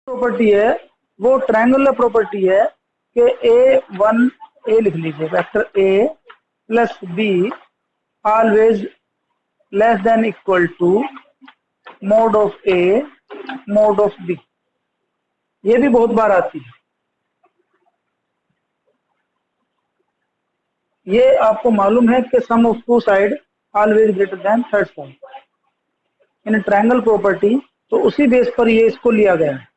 Property है वो triangular property है कि A1 A लिख लीजिए, vector A plus B always less than equal to mod of A mod of B। ये भी बहुत बार आती है। ये आपको मालूम है कि sum of two side always greater than third side in triangle property, तो उसी बेस पर ये इसको लिया गया है।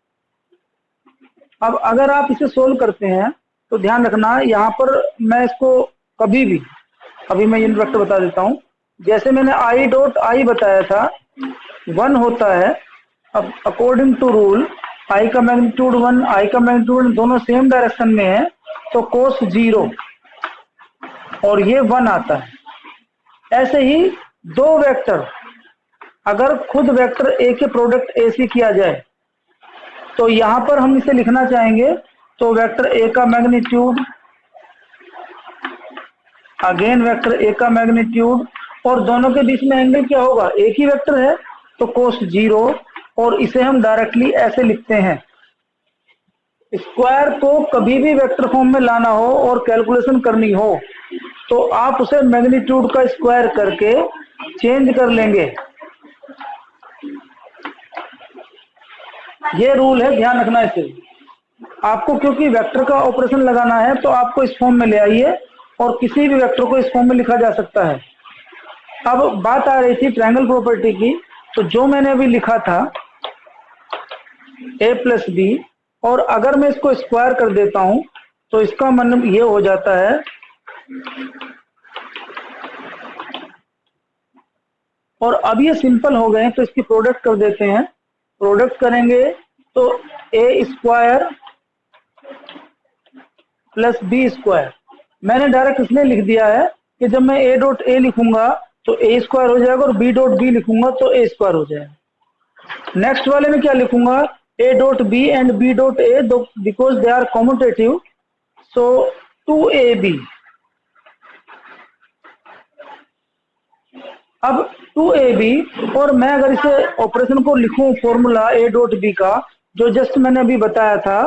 अब अगर आप इसे सोल्व करते हैं तो ध्यान रखना, यहाँ पर मैं इसको कभी भी, अभी मैं यूनिट वेक्टर बता देता हूँ। जैसे मैंने आई डॉट आई बताया था 1 होता है। अब अकॉर्डिंग टू रूल आई का मैग्नीट्यूड 1 आई का मैग्नीट्यूड दोनों सेम डायरेक्शन में है, तो कोस 0 और ये 1 आता है। ऐसे ही दो वेक्टर, अगर खुद वेक्टर ए के प्रोडक्ट ए से किया जाए तो यहां पर हम इसे लिखना चाहेंगे, तो वेक्टर ए का मैग्नीट्यूड अगेन वेक्टर ए का मैग्नीट्यूड, और दोनों के बीच में एंगल क्या होगा, एक ही वेक्टर है तो कोस 0, और इसे हम डायरेक्टली ऐसे लिखते हैं। स्क्वायर को कभी भी वेक्टर फॉर्म में लाना हो और कैलकुलेशन करनी हो तो आप उसे मैग्नीट्यूड का स्क्वायर करके चेंज कर लेंगे। ये रूल है, ध्यान रखना इसे। आपको क्योंकि वेक्टर का ऑपरेशन लगाना है तो आपको इस फॉर्म में ले आइए, और किसी भी वेक्टर को इस फॉर्म में लिखा जा सकता है। अब बात आ रही थी ट्रायंगल प्रॉपर्टी की, तो जो मैंने अभी लिखा था a प्लस बी, और अगर मैं इसको स्क्वायर कर देता हूं तो इसका मतलब ये हो जाता है, और अब ये सिंपल हो गए तो इसकी प्रोडक्ट कर देते हैं। प्रोडक्ट करेंगे तो ए स्क्वायर प्लस बी स्क्वायर, मैंने डायरेक्ट इसलिए लिख दिया है कि जब मैं ए डॉट ए लिखूंगा तो ए स्क्वायर हो जाएगा, और बी डॉट बी लिखूंगा तो ए स्क्वायर हो जाएगा। नेक्स्ट वाले में क्या लिखूंगा, A dot B and B dot A, because they are commutative, so 2ab। अब 2ab, और मैं अगर इसे ऑपरेशन को लिखूं फॉर्मूला ए डॉट बी का जो जस्ट मैंने अभी बताया था,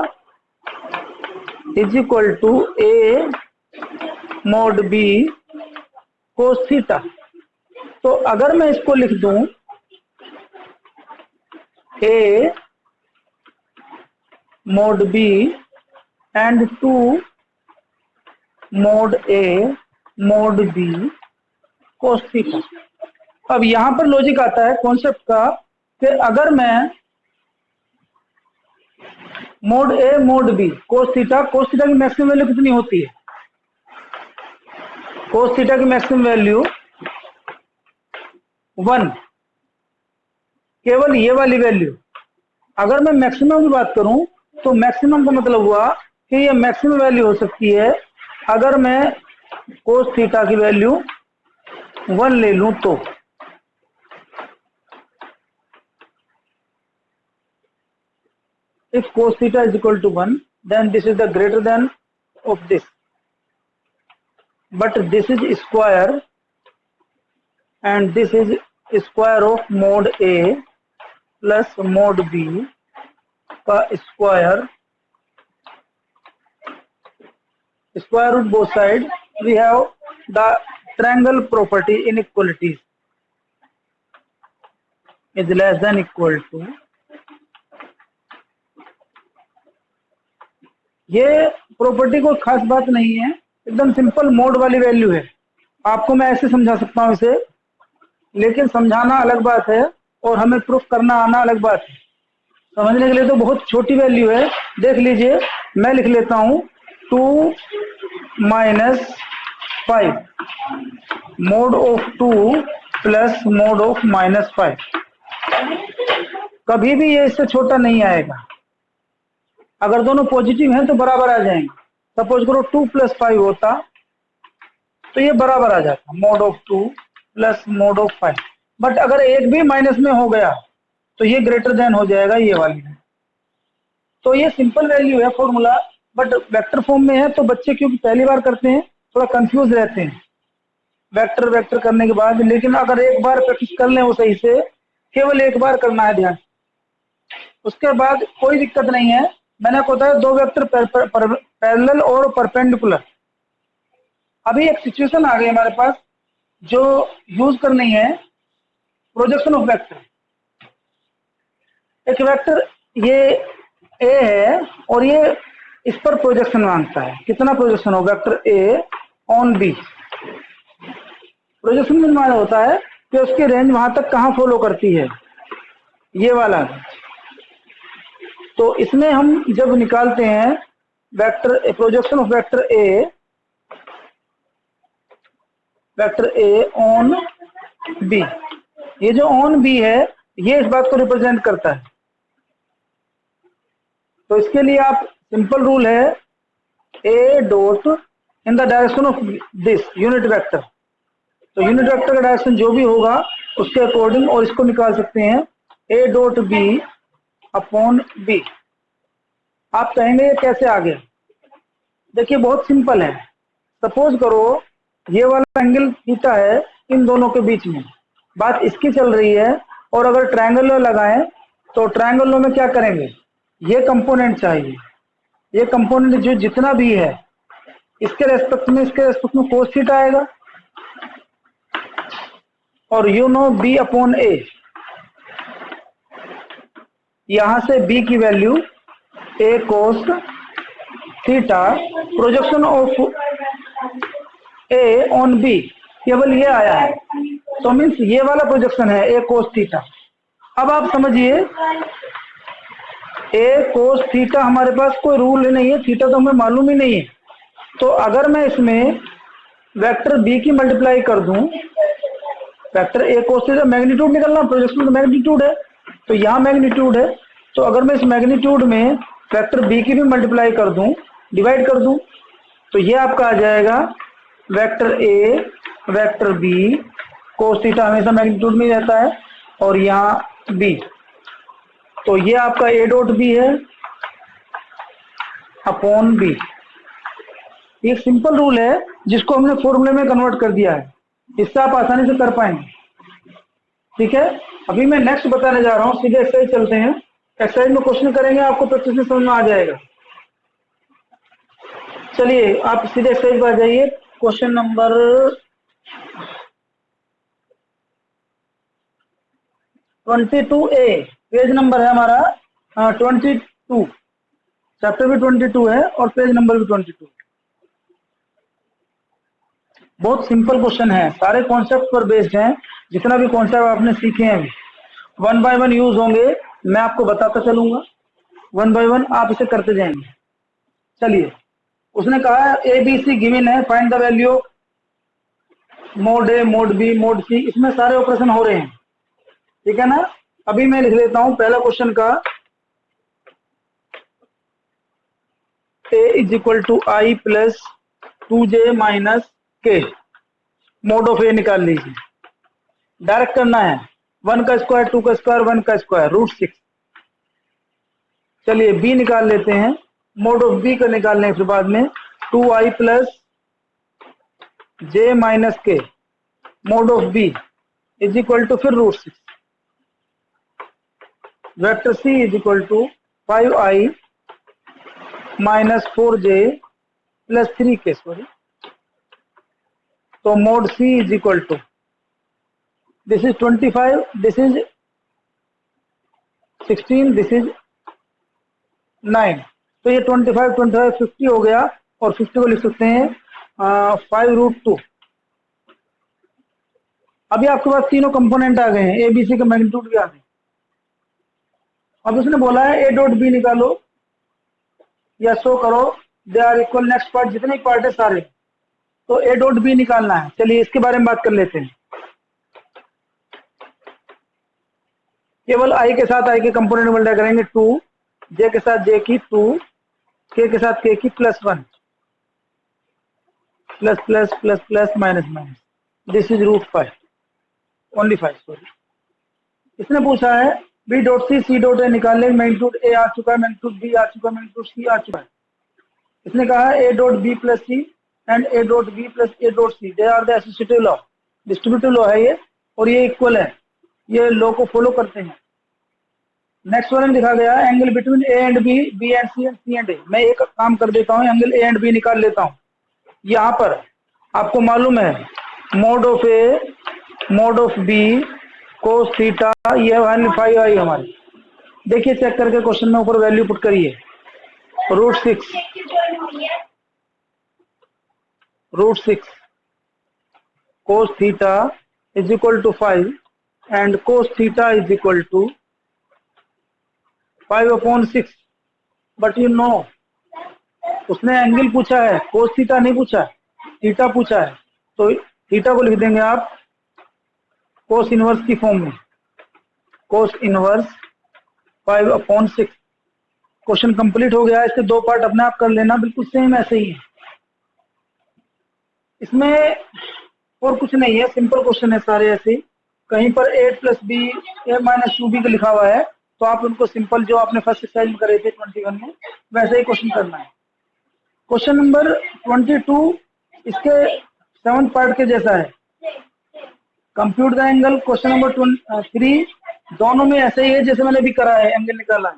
is equal to A mod B cos theta. तो अगर मैं इसको लिख दूं A mod B and 2 mod A mod B cos theta. अब यहां पर लॉजिक आता है कॉन्सेप्ट का कि अगर मैं mode A mod B cos theta की मैक्सिमम वैल्यू कितनी होती है, कोस थीटा की मैक्सिमम वैल्यू 1, केवल ये वाली वैल्यू। अगर मैं मैक्सिमम की बात करूं तो मैक्सिमम का मतलब हुआ कि ये मैक्सिमम वैल्यू हो सकती है अगर मैं कोस थीटा की वैल्यू 1 ले लूं तो। If cos theta is equal to 1, then this is the greater than of this, but this is square and this is square of mod A plus mod B का square root both side, we have the triangle property inequalities is less than equal to। ये property कोई खास बात नहीं है, एकदम simple mode वाली value है। आपको मैं ऐसे समझा सकता हूं इसे, लेकिन समझाना अलग बात है और हमें प्रूफ करना आना अलग बात है। समझने के लिए तो बहुत छोटी वैल्यू है। देख लीजिए, मैं लिख लेता हूं 2 minus 5 mode of 2 plus mode of minus 5। कभी भी ये इससे छोटा नहीं आएगा। अगर दोनों पॉजिटिव हैं तो बराबर आ जाएंगे। सपोज करो 2 प्लस 5 होता तो ये बराबर आ जाता, mode of 2 plus mode of 5। But अगर एक भी माइनस में हो गया तो ये ग्रेटर देन हो जाएगा ये वाली। तो ये सिंपल वैल्यू है फॉर्मूला, बट वेक्टर फॉर्म में है तो बच्चे क्योंकि पहली बार करते हैं थोड़ा कंफ्यूज रहते हैं वेक्टर करने के बाद। लेकिन अगर एक बार प्रैक्टिस कर लें वो सही से, केवल एक बार करना है ध्यान। उसके बाद कोई दिक्कत नहीं है, मैंने आपको बताया दो वेक्टर पैरेलल और परपेंडिकुलर। अभी एक सिचुएशन आ गई हमारे पास जो यूज करनी है, प्रोजेक्शन ऑफ वेक्टर। एक वेक्टर ये ए है और ये इस पर प्रोजेक्शन मांगता है, कितना प्रोजेक्शन हो vector A on B. Projection में माना होता है कि उसकी रेंज वहां तक कहां फॉलो करती है, ये वाला। तो इसमें हम जब निकालते हैं vector projection of vector A on B, ये जो ऑन बी है ये इस बात को रिप्रेजेंट करता है। तो इसके लिए आप सिंपल रूल है A dot in the direction of this unit vector. तो यूनिट वेक्टर का डायरेक्शन जो भी होगा उसके अकॉर्डिंग, और इसको निकाल सकते हैं A dot B upon B. आप कहेंगे ये कैसे आ गया? देखिए बहुत सिंपल है। सपोज करो ये वाला एंगल थीटा है इन दोनों के बीच में, बात इसकी चल रही है, और अगर ट्रायंगल लगाएं तो ट्रायंगल में क्या करेंगे, ये कंपोनेंट चाहिए। ये कंपोनेंट जो जितना भी है इसके रेस्पेक्ट में कोस थीटा आएगा, और you know B upon A, यहां से बी की value A cos theta, projection of A on B केवल ये आया है, तो मीन्स ये वाला प्रोजेक्शन है ए कोस थीटा। अब आप समझिए ए कोस थीटा हमारे पास कोई रूल ही नहीं है, थीटा तो हमें मालूम ही नहीं है। तो अगर मैं इसमें वेक्टर बी की मल्टीप्लाई कर दूं, vector A cos theta magnitude निकलना, प्रोजेक्शन का मैग्नीट्यूड है, तो यहाँ मैग्नीट्यूड है। तो अगर मैं इस मैग्नीट्यूड में वेक्टर बी की भी मल्टीप्लाई कर दूं, डिवाइड कर दूं, तो ये आपका आ जाएगा vector A vector B, cos theta हमेशा मैग्नीट्यूड में रहता है, और यहाँ बी। तो ये आपका ए डॉट बी है अपॉन बी। एक सिंपल रूल है जिसको हमने फॉर्मूले में कन्वर्ट कर दिया है, इससे आप आसानी से कर पाएंगे। ठीक है, अभी मैं नेक्स्ट बताने जा रहा हूँ, सीधे एक्सरसाइज चलते हैं। एक्सरसाइज में क्वेश्चन करेंगे, आपको प्रैक्टिस में समझ में आ जाएगा। चलिए आप सीधे एक्सरसाइज पर आ जाइए। Question number 22A, page number है हमारा 22, चैप्टर भी 22 है और पेज नंबर भी 22। बहुत सिंपल क्वेश्चन है, सारे कॉन्सेप्ट पर बेस्ड हैं, जितना भी कॉन्सेप्ट आपने सीखे हैं वन बाय वन यूज होंगे, मैं आपको बताता चलूंगा, वन बाय वन आप इसे करते जाएंगे। चलिए, उसने कहा है ए बी सी गिवन है, find the value mod A mod B mod C, इसमें सारे ऑपरेशन हो रहे हैं। ठीक है ना, अभी मैं लिख लेता हूं पहला क्वेश्चन का, A is equal to I plus 2j minus K, mod of A निकाल लीजिए। डायरेक्ट करना है, 1 का स्क्वायर 2 का स्क्वायर 1 का स्क्वायर √6। चलिए बी निकाल लेते हैं, मोड ऑफ बी का निकालने के बाद में 2i plus j minus K, mod of B is equal to फिर √6। Vector C is equal to 5i minus 4j plus 3k, sorry. तो mod C is equal to, this is 25, this is 16, this is 9। तो ये 25 25 50 हो गया, और 50 को लिख सकते हैं 5√2। अभी आपके पास तीनों कंपोनेंट आ गए हैं, ए बी सी का मैग्नीट्यूड भी आ गए। अब उसने बोला है ए डॉट बी निकालो या शो करो, they are equal, next part जितने पार्ट है सारे, तो ए डॉट बी निकालना है। चलिए इसके बारे में बात कर लेते हैं। केवल आई के साथ आई के कंपोनेंट मल्टीप्लाई करेंगे 2, जे के साथ जे की 2, के साथ के की +1, plus plus plus plus minus minus, this is √5, only 5, sorry. इसने पूछा है B dot C dot A निकालने, मैग्नीट्यूड ए आ चुका है, मैग्नीट्यूड बी आ चुका है, मैग्नीट्यूड सी आ चुका है। इसने कहा है A dot B plus C and A dot B plus A dot C, they are the associative law, distributive law है ये, और ये इक्वल है, ये लॉ को फॉलो करते हैं। नेक्स्ट वाले में लिखा गया angle between A and B, B and C and C and A. मैं एक काम कर देता हूँ, एंगल ए एंड बी निकाल लेता हूँ। यहाँ पर आपको मालूम है mod of A mod of B cos theta, ये वैल्यू 5 आई हमारी। देखिए चेक करके क्वेश्चन में ऊपर वैल्यू पुट करिए। √6 cos theta is equal to 5 and cos theta is equal to 5/6। But you know उसने एंगल पूछा है, cos थीटा नहीं पूछा है, थीटा पूछा है। तो थीटा को लिख देंगे आप cos इनवर्स की फॉर्म में, cos इनवर्स 5/6। क्वेश्चन कंप्लीट हो गया। इसके दो पार्ट अपने आप कर लेना, बिल्कुल सेम ऐसे ही है, इसमें और कुछ नहीं है, सिंपल क्वेश्चन है सारे ऐसे। कहीं पर a + b a - 2b का लिखा हुआ है तो आप उनको सिंपल जो आपने फर्स्ट एक्सरसाइज में करे थे 21 में वैसे ही क्वेश्चन करना है। क्वेश्चन नंबर 22 इसके 7th पार्ट के जैसा है। Compute the angle, question number 3 दोनों में ऐसे ही है जैसे मैंने भी करा है, एंगल निकाला है।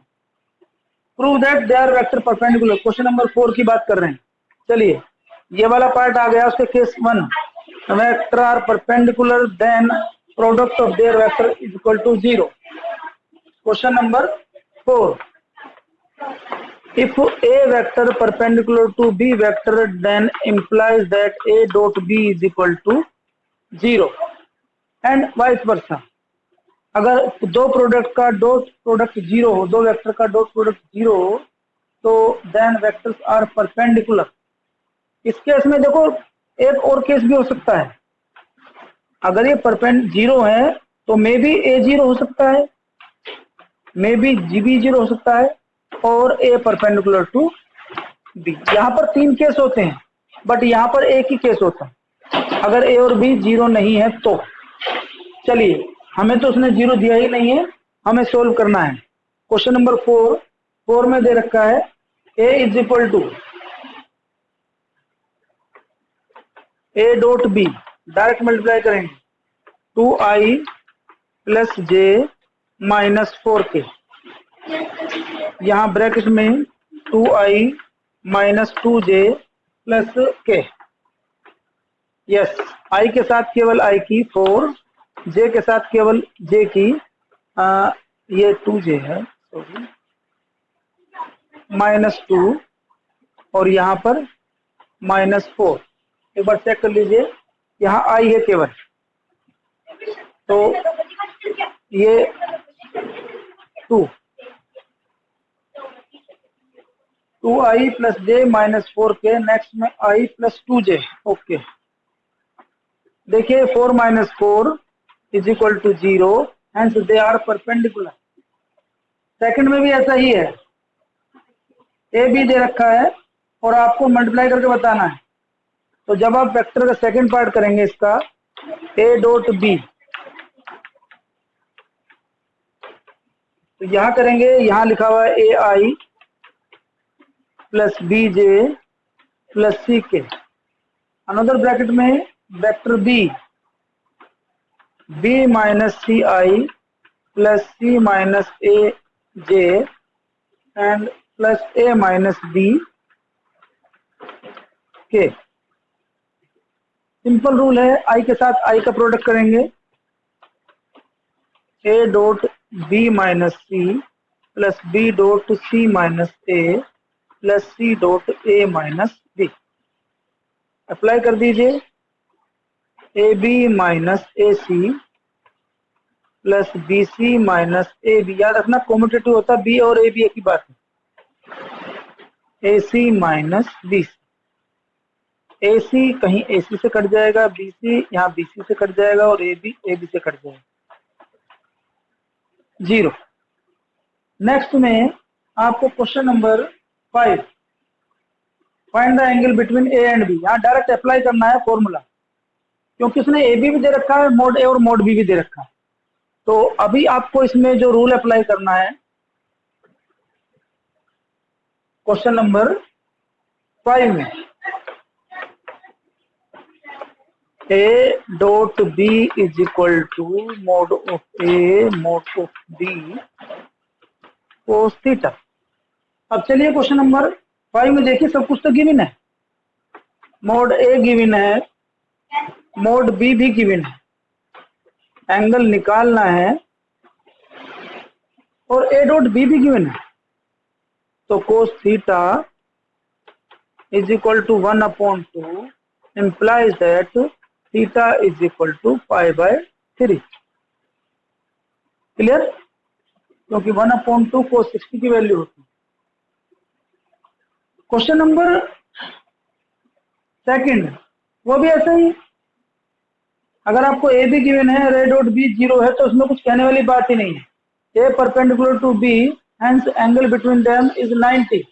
Prove that they are vector perpendicular, question number 4 की बात कर रहे हैं। चलिए ये वाला पार्ट आ गया। उसके case 1, vector are perpendicular then product of their vector is equal to 0। Question number 4, if a vector perpendicular to b vector then implies that a dot b is equal to 0 and vice versa। अगर दो product का dot product 0 हो, दो vector का dot product 0 हो तो then vectors are perpendicular. इस case में देखो एक और केस भी हो सकता है, अगर ये परपेंड 0 है तो मे बी ए 0 हो सकता है, मे बी जी बी 0 हो सकता है और ए परपेंडिकुलर टू बी। यहाँ पर 3 केस होते हैं बट यहाँ पर एक ही केस होता है अगर ए और बी 0 नहीं है तो। चलिए हमें तो उसने 0 दिया ही नहीं है, हमें सोल्व करना है। क्वेश्चन नंबर 4 में दे रखा है A is equal to A dot B, direct multiply करेंगे 2i + j - 4k, यहाँ ब्रैकेट में 2i - 2j + k। Yes, i के साथ केवल i की 4, j के साथ केवल j की ये 2j है सॉरी -2 और यहाँ पर -4। एक बार चेक कर लीजिए, यहाँ i है केवल, तो ये 2i + j - 4k। नेक्स्ट में i + 2j। ओके देखिए 4 - 4 is equal to 0 hence they are perpendicular. Second में भी ऐसा ही है, ए बी दे रखा है और आपको मल्टीप्लाई करके बताना है। तो जब आप वेक्टर का सेकंड पार्ट करेंगे इसका ए डॉट बी, तो यहाँ करेंगे, यहाँ लिखा हुआ है ए आई + B J + C K, another bracket में vector B B - C I + C - A J and + A - B K. Simple rule है, आई के साथ आई का प्रोडक्ट करेंगे, A dot B - C + B dot C - A + C dot A - B. Apply कर दीजिए, A B - A C + B C - A B. याद रखना commutative होता है, बी और ए बी एक ही बात है। ए सी - बी सी, ए सी कहीं ए सी से कट जाएगा, बी सी यहाँ बी सी से कट जाएगा और ए बी से कट जाएगा, 0। नेक्स्ट में आपको question number 5, find the angle between A and B. यहाँ डायरेक्ट अप्लाई करना है फॉर्मूला, क्योंकि उसने ए बी भी दे रखा है, मोड ए और मोड बी भी दे रखा है। तो अभी आपको इसमें जो रूल अप्लाई करना है क्वेश्चन नंबर 5 में, A dot B is equal to mod of A mod of B cos theta. अब चलिए क्वेश्चन नंबर 5 में देखिए, सब कुछ तो गिवन है, मोड ए गिवन है, मोड बी भी गिवन है, एंगल निकालना है और ए डॉट बी भी गिवन है। तो cos theta is equal to 1/2 implies that theta is equal to π/3। Clear? क्योंकि 1/2 cos 60 की वैल्यू होती है। क्वेश्चन नंबर 2 वो भी ऐसा ही, अगर आपको ए भी गिवन है, रे डॉट बी 0 है, तो उसमें कुछ कहने वाली बात ही नहीं है। A perpendicular to B, hence angle between them is 90।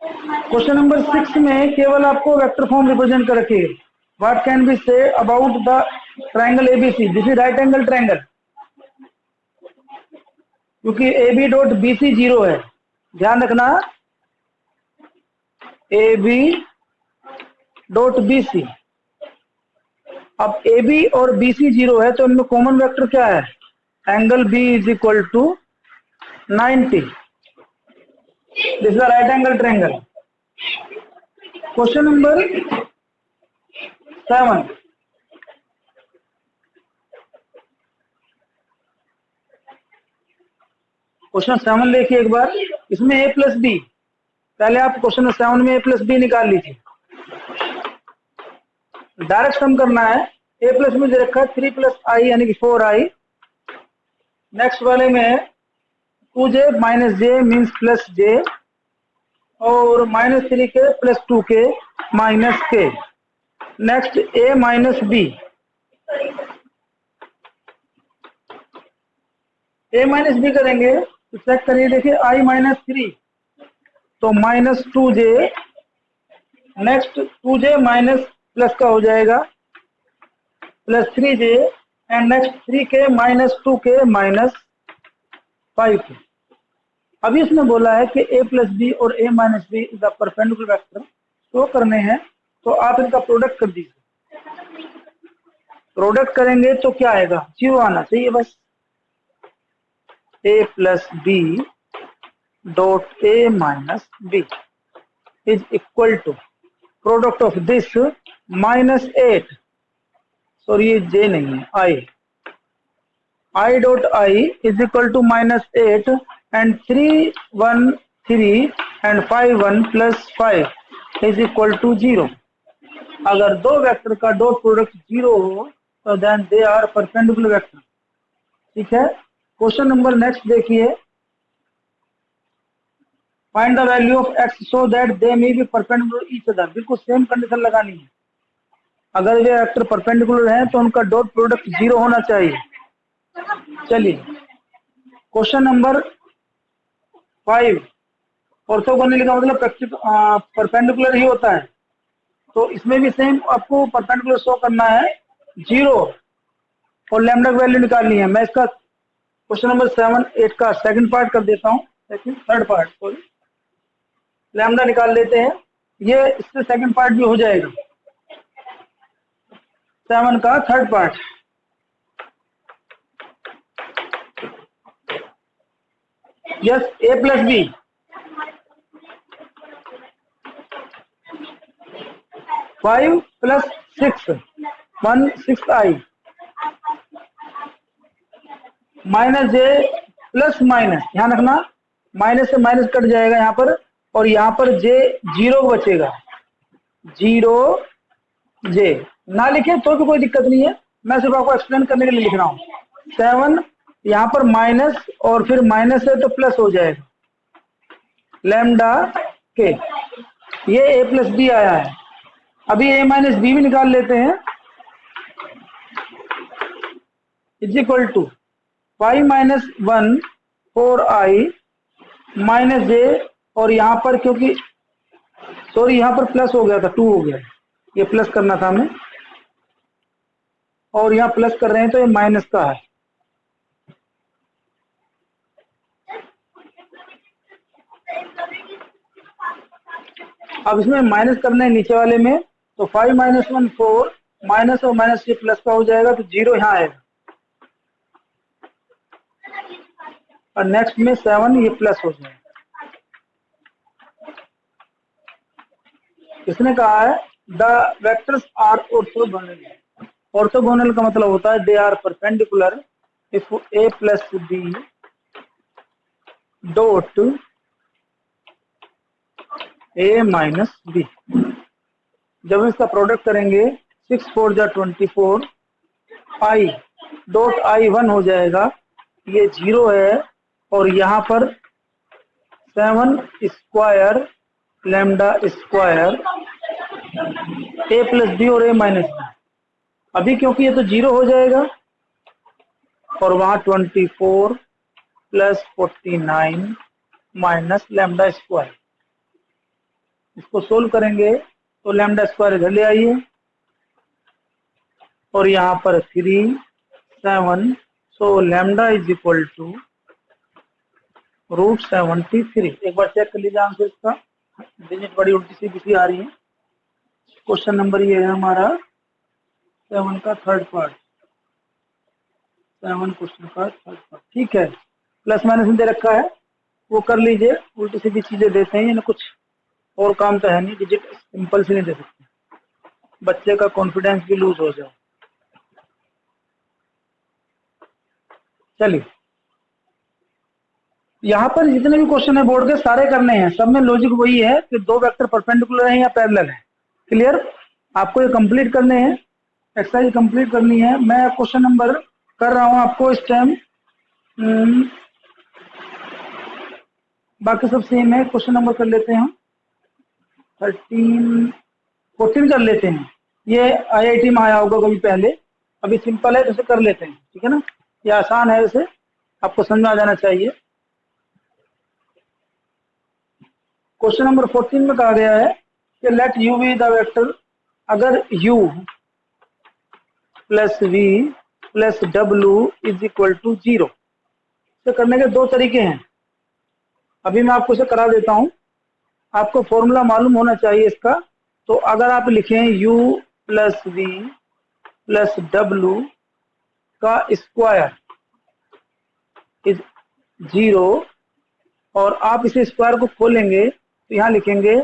Question number 6 में केवल आपको वेक्टर फॉर्म रिप्रेजेंट कर रखी है। What can be say about the triangle ABC, this is right angle triangle, क्योंकि A B dot B C 0 है, ध्यान रखना, A B dot B C. अब ए बी और बी सी 0 है, तो इनमें कॉमन वेक्टर क्या है, angle B is equal to 90। This is right angle triangle. Question number 7, question 7 देखिए एक बार, इसमें ए प्लस बी, पहले आप क्वेश्चन 7 में ए प्लस बी निकाल लीजिए, डायरेक्ट सम करना है। ए प्लस में दे रखा है 3 प्लस आई यानी कि 4i, नेक्स्ट वाले में 2j माइनस जे मीन्स प्लस जे, और -3 के प्लस 2 के माइनस के। नेक्स्ट ए माइनस बी, ए माइनस बी करेंगे तो चेक करिए, देखिए आई -3 तो -2j, next 2j minus plus का हो जाएगा प्लस 3j, एंड नेक्स्ट 3 के माइनस 2 के माइनस 5 के। अभी इसमें बोला है कि a प्लस बी और a minus B is the perpendicular vector, show करने हैं, तो आप इनका प्रोडक्ट कर दीजिए। प्रोडक्ट करेंगे तो क्या आएगा, 0 आना चाहिए बस। a plus B dot a minus B is equal to product of this -8, sorry ये j नहीं है, i dot i is equal to -8 and 3 1 3 and 5 1 plus 5 is equal to 0। अगर दो वेक्टर का डॉट प्रोडक्ट 0 हो तो then they are perpendicular vector. ठीक है, क्वेश्चन नंबर नेक्स्ट देखिए, find the value of x so that they may be perpendicular each other. बिल्कुल same condition लगानी है, अगर ये वेक्टर परपेंडिकुलर हैं तो उनका डॉट प्रोडक्ट 0 होना चाहिए। चलिए क्वेश्चन नंबर 5, ऑर्थोगोनल का मतलब परपेंडिकुलर ही होता है, तो इसमें भी सेम आपको परपेंडिकुलर शो करना है, 0 और लैम्डा की वैल्यू निकालनी है। मैं इसका क्वेश्चन नंबर 7 8 का सेकंड पार्ट कर देता हूँ, थर्ड पार्ट, सॉरी, लैम्डा निकाल लेते हैं, ये इससे सेकंड पार्ट भी हो जाएगा, 7 का third part. Yes, a plus B, five plus 6 6i minus J plus minus, ध्यान रखना माइनस से माइनस कट जाएगा यहाँ पर, और यहाँ पर जे 0 बचेगा, 0j ना लिखे तो भी कोई दिक्कत नहीं है, मैं सिर्फ आपको एक्सप्लेन करने के लिए लिख रहा हूँ। 7 यहाँ पर माइनस और फिर माइनस है तो प्लस हो जाएगा, लैम्डा के, ये a प्लस बी आया है। अभी a माइनस बी भी निकाल लेते हैं, is equal to 5 minus 1 4i minus J, और यहाँ पर क्योंकि सॉरी यहाँ पर प्लस हो गया था, 2 हो गया, ये प्लस करना था हमें, और यहाँ प्लस कर रहे हैं तो ये माइनस का है। अब इसमें माइनस करना है नीचे वाले में, तो 5 माइनस 1 4, माइनस और माइनस ये प्लस का हो जाएगा, तो 0 यहाँ आएगा। और नेक्स्ट में 7 ये प्लस हो जाएगा। किसने कहा है the vectors are orthogonal. Orthogonal का मतलब होता है they are perpendicular if A plus B dot A minus B. जब इसका प्रोडक्ट करेंगे 6 4 जा 24 आई डॉट आई 1 हो जाएगा, ये 0 है और यहाँ पर 7 स्क्वायर लैम्डा स्क्वायर ए प्लस बी और ए माइनस बी। अभी क्योंकि ये तो 0 हो जाएगा और वहां 24 प्लस 49 माइनस लैम्डा स्क्वायर। इसको सोल्व करेंगे तो लैम्डा स्क्वायर इधर ले आइए और यहाँ पर 3 7, so lambda is equal to √73। एक बार चेक कर लीजिए आंसर इसका, डिजिट बड़ी उल्टी सी किसी आ रही है। क्वेश्चन नंबर ये है हमारा 7 का थर्ड पार्ट, 7 क्वेश्चन का थर्ड पार्ट। ठीक है, प्लस माइनस में दे रखा है वो कर लीजिए, उल्टी सीधी चीजें देते हैं ना, कुछ और काम तो है नहीं, डिजिट सिंपल से नहीं दे सकते, बच्चे का कॉन्फिडेंस भी लूज हो जाए। चलिए यहाँ पर जितने भी क्वेश्चन है बोर्ड के सारे करने हैं, सब में लॉजिक वही है कि दो वेक्टर परपेंडिकुलर हैं या पैरेलल है। क्लियर, आपको ये कंप्लीट करने हैं, एक्सरसाइज कंप्लीट करनी है। मैं क्वेश्चन नंबर कर रहा हूँ आपको इस टाइम, बाकी सब सेम है। क्वेश्चन नंबर कर लेते हैं हम 13 14 कर लेते हैं। ये IIT में आया होगा कभी पहले, अभी सिंपल है तो इसे कर लेते हैं, ठीक है ना, ये आसान है, इसे आपको समझ में आ जाना चाहिए। क्वेश्चन नंबर 14 में कहा गया है कि let u be the vector, अगर u plus v plus w is equal to 0। इसे करने के दो तरीके हैं, अभी मैं आपको इसे करा देता हूं। आपको फॉर्मूला मालूम होना चाहिए इसका। तो अगर आप लिखें u plus v plus w का स्क्वायर इज 0 और आप इसे स्क्वायर को खोलेंगे तो यहां लिखेंगे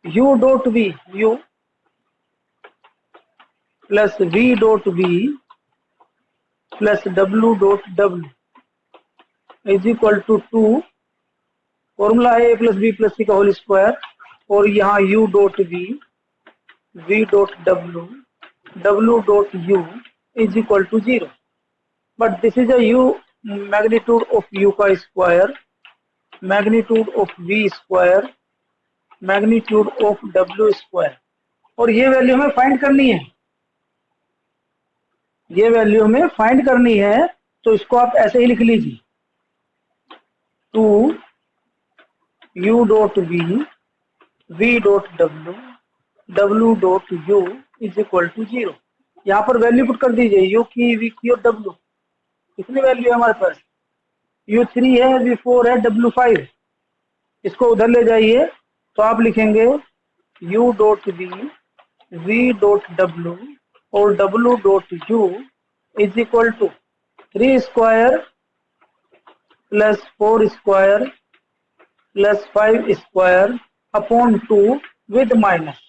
u dot v, u plus v dot v plus w dot w is equal to 2। Formula है a plus B plus C का होल स्क्वायर, और यहाँ u dot v dot w dot u is equal to 0। But this is a u magnitude of u का square, magnitude of v square, magnitude of w square, और ये value हमें find करनी है, ये value हमें फाइंड करनी है। तो इसको आप ऐसे ही लिख लीजिए 2 u dot v dot w dot u is equal to 0। यहाँ पर वैल्यू पुट कर दीजिए u की, v की और w। कितनी वैल्यू है हमारे पास, u3 है, v4 है, w5। इसको उधर ले जाइए तो आप लिखेंगे u dot v dot w और w dot u is equal to 3 square plus 4 square plus 5 square upon 2 with minus.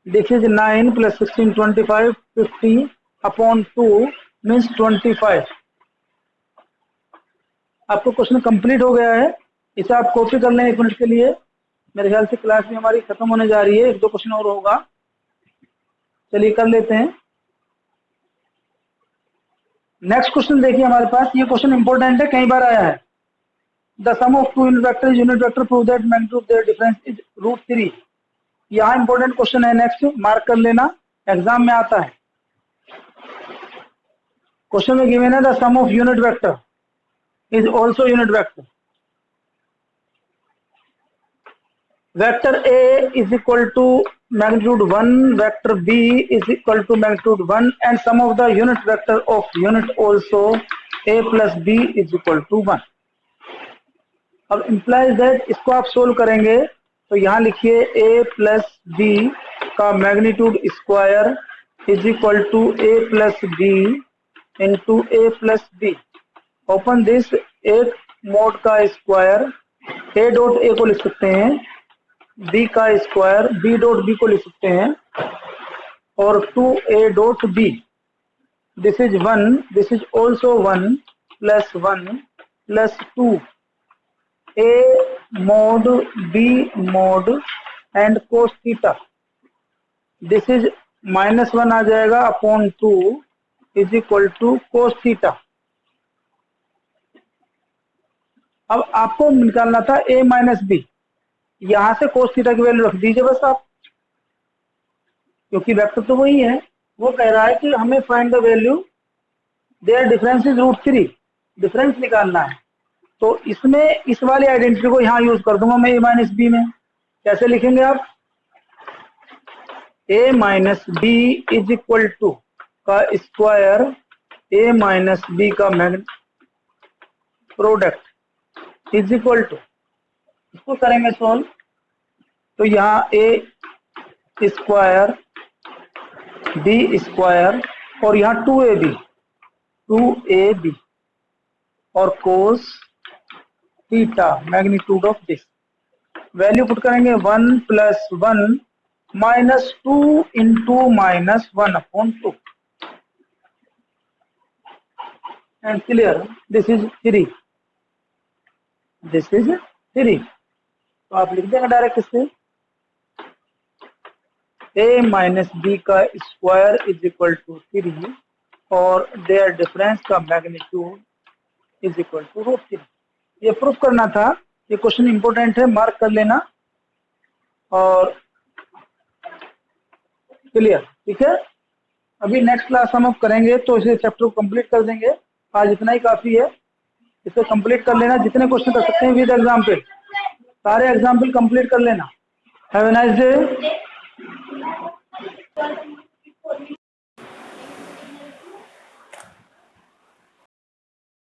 This is 9 plus 16 25 50 upon 2 means 25। आपको क्वेश्चन कंप्लीट हो गया है, इसे आप कॉपी कर लें 1 मिनट के लिए। मेरे ख्याल से क्लास में हमारी खत्म होने जा रही है, 1-2 क्वेश्चन और होगा, चलिए कर लेते हैं। नेक्स्ट क्वेश्चन देखिए हमारे पास, ये क्वेश्चन इंपॉर्टेंट है, कई बार आया है। The sum of two unit vector unit vector prove that magnitude their difference is √3। यहाँ इंपॉर्टेंट क्वेश्चन है, नेक्स्ट मार्क कर लेना, एग्जाम में आता है। क्वेश्चन में गिवन है the sum of unit vector is also unit vector. Vector A is equal to magnitude 1, vector B is equal to magnitude 1, and sum of the unit vector of unit also A plus B is equal to 1। अब implies that इसको आप solve करेंगे तो यहाँ लिखिए A plus B का magnitude square is equal to A plus B into A plus B। Open this, एक mod का स्क्वायर ए डॉट ए को लिख सकते हैं, बी का स्क्वायर बी डॉट बी को लिख सकते हैं, और 2a dot B, this is 1, this is also 1 plus 1 plus 2 a mod b mod and cos theta, this is -1 आ जाएगा upon 2 is equal to cos theta. अब आपको निकालना था a माइनस बी, यहां से cos थीटा की वैल्यू रख दीजिए बस आप, क्योंकि वेक्टर तो वही है। वो कह रहा है कि हमें find the value their difference is √3, difference निकालना है। तो इसमें इस वाली आइडेंटिटी को यहां यूज कर दूंगा मैं a माइनस बी में। कैसे लिखेंगे आप? a minus B is equal to का स्क्वायर a माइनस बी का प्रोडक्ट इज इक्वल टू, इसको करेंगे सॉल्व, तो यहाँ a स्क्वायर बी स्क्वायर और यहाँ 2ab और cos theta magnitude of this, value put करेंगे 1 plus 1 minus 2 into minus 1 upon 2 and clear, this is 3, this is 3। तो आप लिख देंगे डायरेक्ट इससे a माइनस बी का स्क्वायर इज इक्वल टू 3 और देयर डिफरेंस का मैग्नीट्यूड इज इक्वल टू √3। ये प्रूफ करना था, ये क्वेश्चन इंपॉर्टेंट है, मार्क कर लेना और क्लियर, ठीक है। अभी नेक्स्ट क्लास हम अब करेंगे तो इसे चैप्टर को कंप्लीट कर देंगे, आज इतना ही काफी है, इसे कंप्लीट कर लेना, जितने क्वेश्चन कर सकते हैं विद एग्जाम्पल, सारे एग्जाम्पल कंप्लीट कर लेना। Have a nice day.